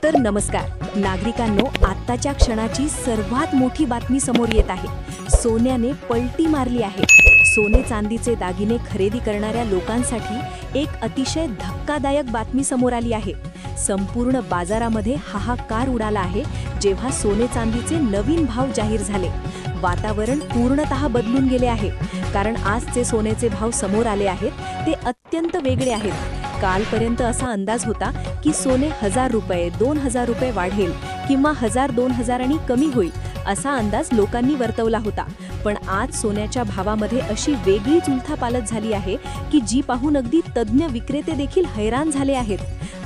तर नमस्कार नागरिकांनो, आत्ताच्या क्षणाची सर्वात मोठी बातमी समोर येत आहे. सोन्याने पलटी मारली आहे. सोने चांदीचे दागिने खरेदी करणाऱ्या लोकांसाठी एक अतिशय धक्कादायक बातमी समोर आली आहे. संपूर्ण बाजारामध्ये हाहाकार उडाला आहे जेव्हा सोने चांदीचे नवीन भाव जाहीर झाले. वातावरण पूर्णतः बदलून गेले आहे, कारण आजचे सोन्याचे भाव समोर आले आहेत ते अत्यंत वेगळे आहेत. कालपर्यंत असा अंदाज होता की सोने 1000 रुपये 2000 रुपये वाढेल किंवा 1000-2000 आणि कमी होईल असा अंदाज लोकांनी वर्तवला होता. पण आज सोन्याच्या भावामध्ये अशी वेगळीच उलथापालथ झाली आहे की जी पाहून अगदी तज्ज्ञ विक्रेते देखील हैराण झाले आहेत.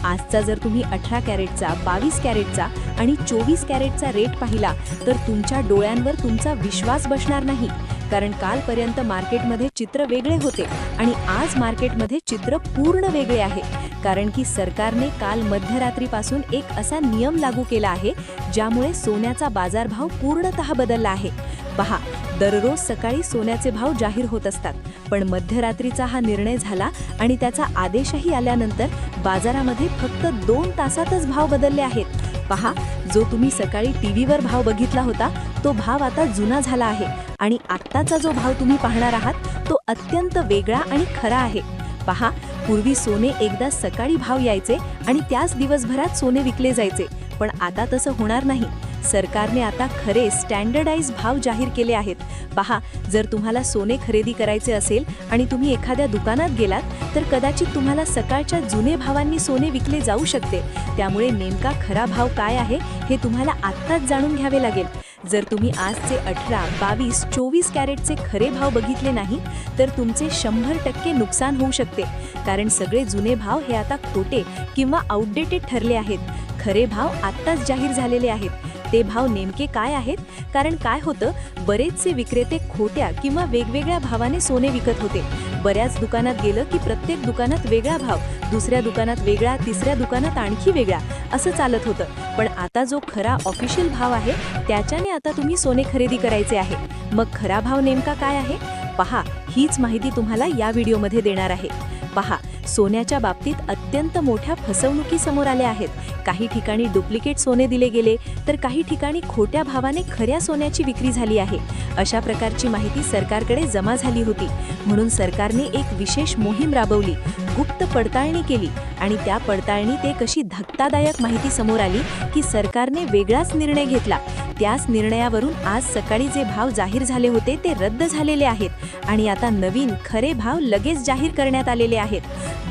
आजचा जर तुम्ही 18 कॅरेटचा 22 कॅरेटचा आणि 24 कॅरेटचा रेट पाहिला तर तुमच्या डोळ्यांवर तुमचा विश्वास बसणार नाही. कारण कालपर्यंत मार्केटमध्ये चित्र वेगळे होते आणि आज मार्केटमध्ये चित्र पूर्ण वेगळे आहे. कारण की सरकारने काल मध्यरात्रीपासून एक असा नियम लागू केला आहे ज्यामुळे सोन्याचा बाजारभाव पूर्णतः बदलला आहे. पहा, दररोज सकाळी सोन्याचे भाव जाहीर होत असतात, पण मध्यरात्रीचा हा निर्णय झाला आणि त्याचा आदेशही आल्यानंतर बाजारामध्ये फक्त 2 तासातच भाव बदलले आहेत. पहा, जो तुम्ही सकाळी टीव्हीवर भाव बघितला होता तो भाव आता जुना झाला आहे आणि आत्ताचा जो भाव तुम्ही पाहणार आहात तो अत्यंत वेगळा आणि खरा आहे. पहा, पूर्वी सोने एकदा सकाळी भाव यायचे आणि त्याच दिवसभरात सोने विकले जायचे, पण आता तसं होणार नाही. सरकारने आता खरे स्टँडर्डाइज भाव जाहीर केले आहेत. पहा, जर तुम्हाला सोने खरेदी करायचे असेल आणि तुम्ही एखाद्या दुकानात गेलात तर कदाचित तुम्हाला सकाळच्या जुने भावांनी सोने विकले जाऊ शकते. त्यामुळे नेमका खरा भाव काय आहे हे तुम्हाला आत्ताच जाणून घ्यावे लागेल. जर तुम्ही आजचे 18, 22, 24 कॅरेटचे खरे भाव बघितले नाही तर तुमचे 100% नुकसान होऊ शकते. कारण सगळे जुने भाव हे आता खोटे किंवा आउटडेटेड ठरले आहेत. खरे भाव आत्ताच जाहीर झालेले आहेत. ते भाव नेमके काय आहेत? कारण काय होतं, बरेचसे विक्रेते खोट्या किंवा वेगवेगळ्या भावाने सोने विकत होते. बऱ्याच दुकानात गेलं की प्रत्येक दुकानात वेगळा भाव, दुसऱ्या दुकानात वेगळा, तिसऱ्या दुकानात आणखी वेगळा, असं चालत होतं. पण आता जो खरा ऑफिशियल भाव आहे त्याच्याने आता तुम्ही सोने खरेदी करायचे आहे. मग खरा भाव नेमका काय आहे? पहा, हीच माहिती तुम्हाला या व्हिडिओमध्ये देणार आहे. पहा, सोन्याच्या बाबतीत अत्यंत मोठ्या फसवणुकी समोर आल्या आहेत. काही ठिकाणी डुप्लिकेट सोने दिले गेले तर काही ठिकाणी खोट्या भावाने खऱ्या सोन्याची विक्री झाली आहे. अशा प्रकारची माहिती सरकारकडे जमा झाली होती. म्हणून सरकारने एक विशेष मोहीम राबवली, गुप्त पडताळणी केली आणि त्या पडताळणीत एक अशी धक्कादायक माहिती समोर आली की सरकारने वेगळाच निर्णय घेतला. त्याच निर्णयावरून आज सकाळी जे भाव जाहीर झाले होते ते रद्द झालेले आहेत आणि आता नवीन खरे भाव लगेच जाहीर करण्यात आलेले आहेत.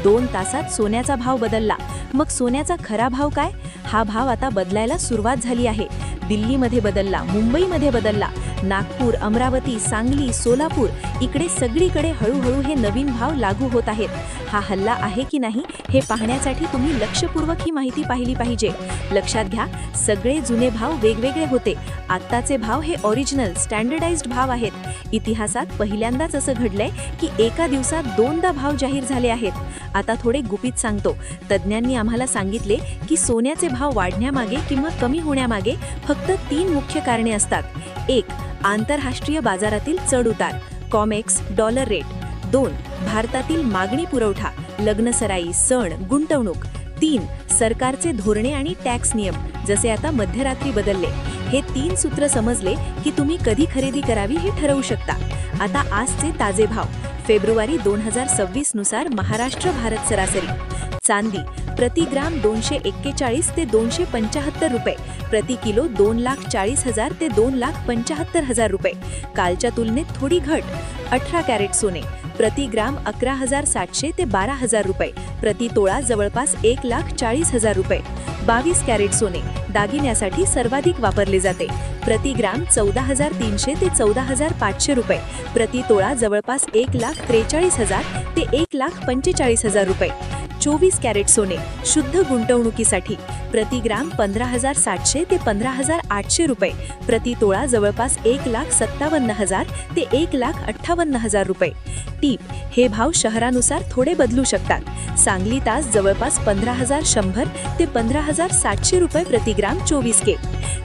2 तासात सोन्याचा भाव बदलला. मग सोन्याचा खरा भाव काय? हा भाव आता बदलायला सुरुवात झाली आहे. दिल्लीमध्ये बदलला, मुंबईमध्ये बदलला, नागपूर, अमरावती, सांगली, सोलापूर इकडे सगळीकडे हळूहळू हे नवीन भाव लागू होत आहेत. हा हल्ला आहे की नाही हे पाहण्यासाठी तुम्ही लक्षपूर्वक ही माहिती पाहिली पाहिजे. लक्षात घ्या, सगळे जुने भाव वेगवेगळे होते. आत्ताचे भाव हे ओरिजिनल स्टँडर्डाइज्ड भाव आहेत. इतिहासात पहिल्यांदाच असं घडलंय की एका दिवसात 2दा भाव जाहीर झाले आहेत. आता थोडे गुपित सांगतो. तज्ज्ञांनी आम्हाला सांगितले की सोन्याचे भाव वाढण्यामागे किंवा कमी होण्यामागे फक्त 3 मुख्य कारणे असतात. 1. आंतरराष्ट्रीय बाजारातील चढ-उतार, कॉमेक्स, डॉलर रेट. 2. भारतातील मागणी पुरवठा, लग्नसराई, सण, गुंतवणूक. 3. सरकारचे धोरणे आणि टॅक्स नियम, जसे आता मध्यरात्री बदलले. हे 3 सूत्र समजले की तुम्ही कधी खरेदी करावी हे ठरवू शकता. आता आजचे ताजे भाव. फेब्रुवारी 2026 नुसार महाराष्ट्र भारत सरासरी. चांदी प्रति ग्राम 241 ते 275 रुपये, प्रति किलो 2,40,000 ते 2,75,000 रुपये. कालच्या तुलनेत थोडी घट. 18 कॅरेट सोने प्रति ग्राम 11,700 ते 12,000 रुपये, प्रति तोळा जवळपास 1,40,000 रुपये. 22 कॅरेट सोने दागिन्यासाठी सर्वाधिक वापरले जाते. प्रति ग्राम 14,300 ते 14,500 रुपये, प्रति तोळा जवळपास 1,43,000 ते 1,45,000 रुपये. 24 कॅरेट सोने शुद्ध गुंतवणुकीसाठी प्रति ग्राम 15,700 ते 15,800 रुपये, प्रति तोळा जवळपास 1,57,000 ते 1,58,000 रुपये. टीप, हे भाव शहरानुसार थोडे बदलू शकतात. सांगली तास जवळपास 15,100 ते 15,700 रुपये प्रति ग्राम 24K.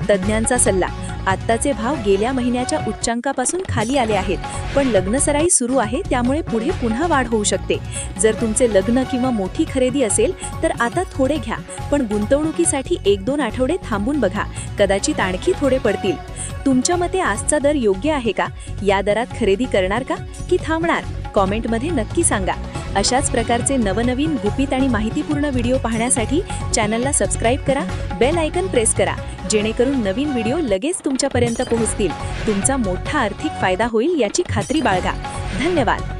तज्ज्ञांचा सल्ला. आत्ताचे भाव गेल्या महिन्याच्या उच्चांकापासून खाली आले आहेत, पण लग्नसराई सुरू आहे त्यामुळे पुढे पुन्हा वाढ होऊ शकते. जर तुमचे लग्न किंवा मोठी खरेदी असेल तर आता थोडे घ्या, पण गुंतवणुकीसाठी 1-2 आठवडे थांबून बघा, कदाचित आणखी थोडे पडतील. तुमच्या मते आजचा दर योग्य आहे का? या दरात खरेदी करणार का की थांबणार? कॉमेंटमध्ये नक्की सांगा. अशाच प्रकारचे नवनवीन गुपित आणि माहितीपूर्ण व्हिडिओ पाहण्यासाठी चॅनलला सबस्क्राईब करा, बेल आयकन प्रेस करा, जेणेकरून नवीन व्हिडिओ लगेच तुमच्यापर्यंत पोहोचतील. तुमचा मोठा आर्थिक फायदा होईल याची खात्री बाळगा. धन्यवाद.